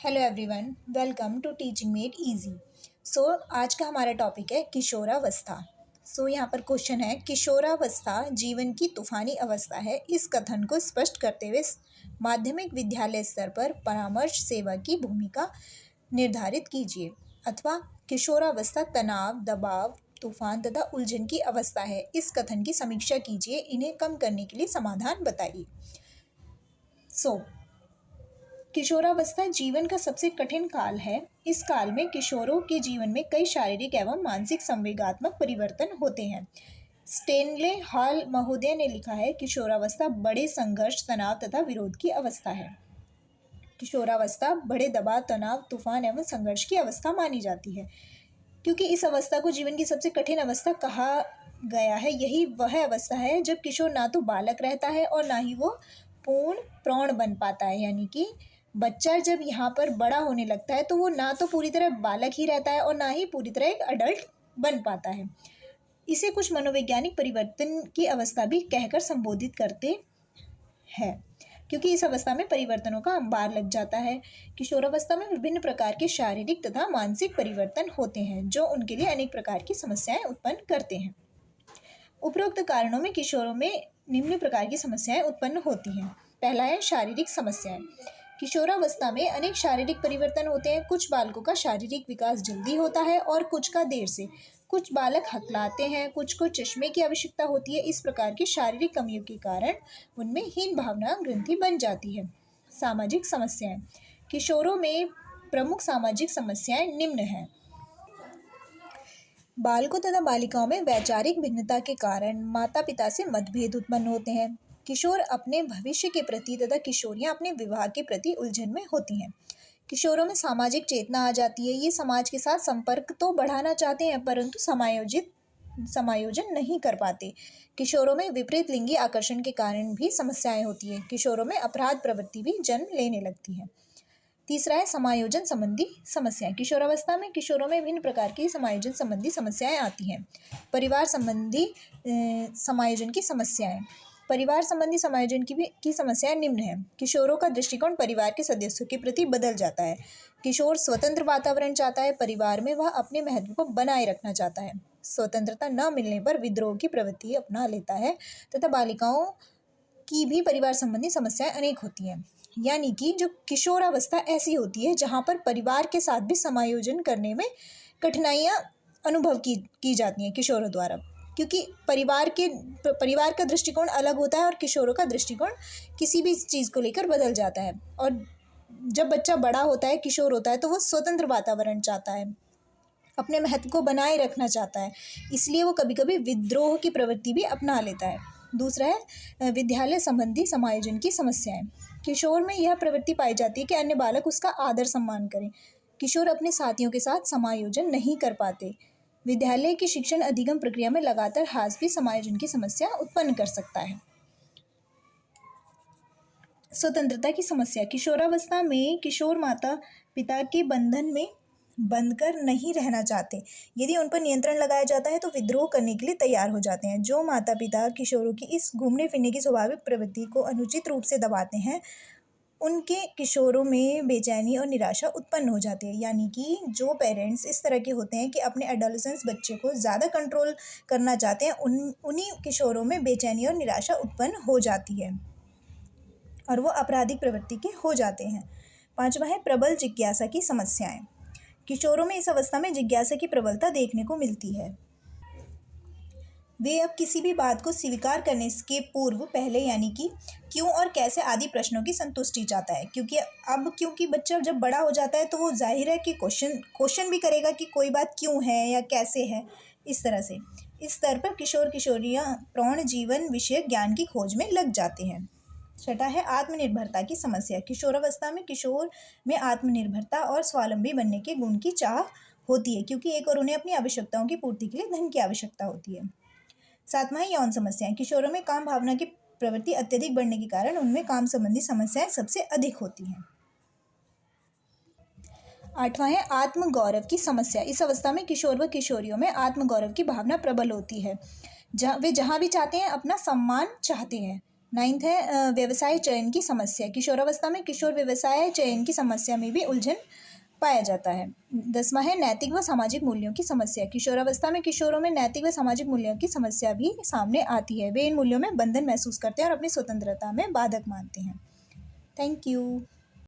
Hello everyone, welcome to teaching made easy. आज का हमारा टॉपिक है किशोरावस्था। यहाँ पर क्वेश्चन है, किशोरावस्था जीवन की तूफानी अवस्था है। इस कथन को स्पष्ट करते हुए माध्यमिक विद्यालय स्तर पर परामर्श सेवा की भूमिका निर्धारित कीजिए। अथवा किशोरावस्था तनाव, दबाव, तूफान तथा उलझन की अवस्था है। इस कथन की समीक्षा कीजिए, इन्हें कम करने के लिए समाधान बताइए। किशोरावस्था जीवन का सबसे कठिन काल है। इस काल में किशोरों के जीवन में कई शारीरिक एवं मानसिक संवेगात्मक परिवर्तन होते हैं। स्टेनले हॉल महोदय ने लिखा है, किशोरावस्था बड़े संघर्ष, तनाव तथा विरोध की अवस्था है। किशोरावस्था बड़े दबाव, तनाव, तूफान एवं संघर्ष की अवस्था मानी जाती है, क्योंकि इस अवस्था को जीवन की सबसे कठिन अवस्था कहा गया है। यही वह अवस्था है जब किशोर ना तो बालक रहता है और ना ही वो पूर्ण प्रौढ़ बन पाता है। यानी कि बच्चा जब यहाँ पर बड़ा होने लगता है तो वो ना तो पूरी तरह बालक ही रहता है और ना ही पूरी तरह एक अडल्ट बन पाता है। इसे कुछ मनोवैज्ञानिक परिवर्तन की अवस्था भी कहकर संबोधित करते हैं, क्योंकि इस अवस्था में परिवर्तनों का अंबार लग जाता है। किशोरावस्था में विभिन्न प्रकार के शारीरिक तथा मानसिक परिवर्तन होते हैं, जो उनके लिए अनेक प्रकार की समस्याएं उत्पन्न करते हैं। उपरोक्त कारणों में किशोरों में निम्न प्रकार की समस्याएं उत्पन्न होती हैं। पहला है शारीरिक समस्याएं। किशोरावस्था में अनेक शारीरिक परिवर्तन होते हैं। कुछ बालकों का शारीरिक विकास जल्दी होता है और कुछ का देर से। कुछ बालक हकलाते हैं, कुछ को चश्मे की आवश्यकता होती है। इस प्रकार की शारीरिक कमियों के कारण उनमें हीन भावना ग्रंथि बन जाती है। सामाजिक समस्याएं। किशोरों में प्रमुख सामाजिक समस्याएं निम्न हैं। बालकों तथा बालिकाओं में वैचारिक भिन्नता के कारण माता पिता से मतभेद उत्पन्न होते हैं। किशोर अपने भविष्य के प्रति तथा किशोरियां अपने विवाह के प्रति उलझन में होती हैं। किशोरों में सामाजिक चेतना आ जाती है। ये समाज के साथ संपर्क तो बढ़ाना चाहते हैं, परंतु समायोजन नहीं कर पाते। किशोरों में विपरीत लिंगी आकर्षण के कारण भी समस्याएं होती है। किशोरों में अपराध प्रवृत्ति भी जन्म लेने लगती है। तीसरा है समायोजन संबंधी समस्याएं। किशोरावस्था में किशोरों में विभिन्न प्रकार की समायोजन संबंधी समस्याएं आती हैं। परिवार संबंधी समायोजन की समस्याएं। परिवार संबंधी समायोजन की समस्याएं निम्न है। किशोरों का दृष्टिकोण परिवार के सदस्यों के प्रति बदल जाता है। किशोर स्वतंत्र वातावरण चाहता है। परिवार में वह अपने महत्व को बनाए रखना चाहता है। स्वतंत्रता न मिलने पर विद्रोह की प्रवृत्ति अपना लेता है तथा बालिकाओं की भी परिवार संबंधी समस्याएं अनेक होती हैं। यानी कि जो किशोरावस्था ऐसी होती है जहाँ पर परिवार के साथ भी समायोजन करने में कठिनाइयाँ अनुभव की जाती हैं किशोरों द्वारा, क्योंकि परिवार का दृष्टिकोण अलग होता है और किशोरों का दृष्टिकोण किसी भी चीज़ को लेकर बदल जाता है। और जब बच्चा बड़ा होता है, किशोर होता है, तो वो स्वतंत्र वातावरण चाहता है, अपने महत्व को बनाए रखना चाहता है। इसलिए वो कभी कभी विद्रोह की प्रवृत्ति भी अपना लेता है। दूसरा है विद्यालय संबंधी समायोजन की समस्याएं। किशोर में यह प्रवृत्ति पाई जाती है कि अन्य बालक उसका आदर सम्मान करें। किशोर अपने साथियों के साथ समायोजन नहीं कर पाते। विद्यालय की शिक्षण अधिगम प्रक्रिया में लगातार ह्रास भी समायोजन की समस्या उत्पन्न कर सकता है। स्वतंत्रता की समस्या। किशोरावस्था में किशोर माता पिता के बंधन में बंधकर नहीं रहना चाहते। यदि उन पर नियंत्रण लगाया जाता है तो विद्रोह करने के लिए तैयार हो जाते हैं। जो माता पिता किशोरों की इस घूमने फिरने की स्वाभाविक प्रवृत्ति को अनुचित रूप से दबाते हैं, उनके किशोरों में बेचैनी और निराशा उत्पन्न हो जाती है। यानी कि जो पेरेंट्स इस तरह के होते हैं कि अपने एडोलेसेंस बच्चे को ज़्यादा कंट्रोल करना चाहते हैं, उन्हीं किशोरों में बेचैनी और निराशा उत्पन्न हो जाती है और वो आपराधिक प्रवृत्ति के हो जाते हैं। पांचवा है प्रबल जिज्ञासा की समस्याएं। किशोरों में इस अवस्था में जिज्ञासा की प्रबलता देखने को मिलती है। वे अब किसी भी बात को स्वीकार करने के पूर्व पहले यानी कि क्यों और कैसे आदि प्रश्नों की संतुष्टि चाहता है, क्योंकि बच्चा जब बड़ा हो जाता है तो वो जाहिर है कि क्वेश्चन भी करेगा कि कोई बात क्यों है या कैसे है। इस तरह से इस स्तर पर किशोर किशोरियां प्रौढ़ जीवन विषयक ज्ञान की खोज में लग जाते हैं। छठा है आत्मनिर्भरता की समस्या। किशोरावस्था में किशोर में आत्मनिर्भरता और स्वावलंबी बनने के गुण की चाह होती है, क्योंकि एक और उन्हें अपनी आवश्यकताओं की पूर्ति के लिए धन की आवश्यकता होती है। सातवां है यौन समस्याएं। किशोरों में काम भावना की प्रवृत्ति अत्यधिक बढ़ने के कारण उनमें काम संबंधी समस्याएं सबसे अधिक होती हैं। आठवां है आत्मगौरव की समस्या। इस अवस्था में किशोर व किशोरियों में आत्मगौरव की भावना प्रबल होती है। वे जहाँ भी चाहते हैं अपना सम्मान चाहते हैं। नाइन्थ है व्यवसाय चयन की समस्या। किशोरावस्था में किशोर व्यवसाय चयन की समस्या में भी उलझन पाया जाता है। 10वां है नैतिक व सामाजिक मूल्यों की समस्या। किशोरावस्था में किशोरों में नैतिक व सामाजिक मूल्यों की समस्या भी सामने आती है। वे इन मूल्यों में बंधन महसूस करते हैं और अपनी स्वतंत्रता में बाधक मानते हैं। Thank you.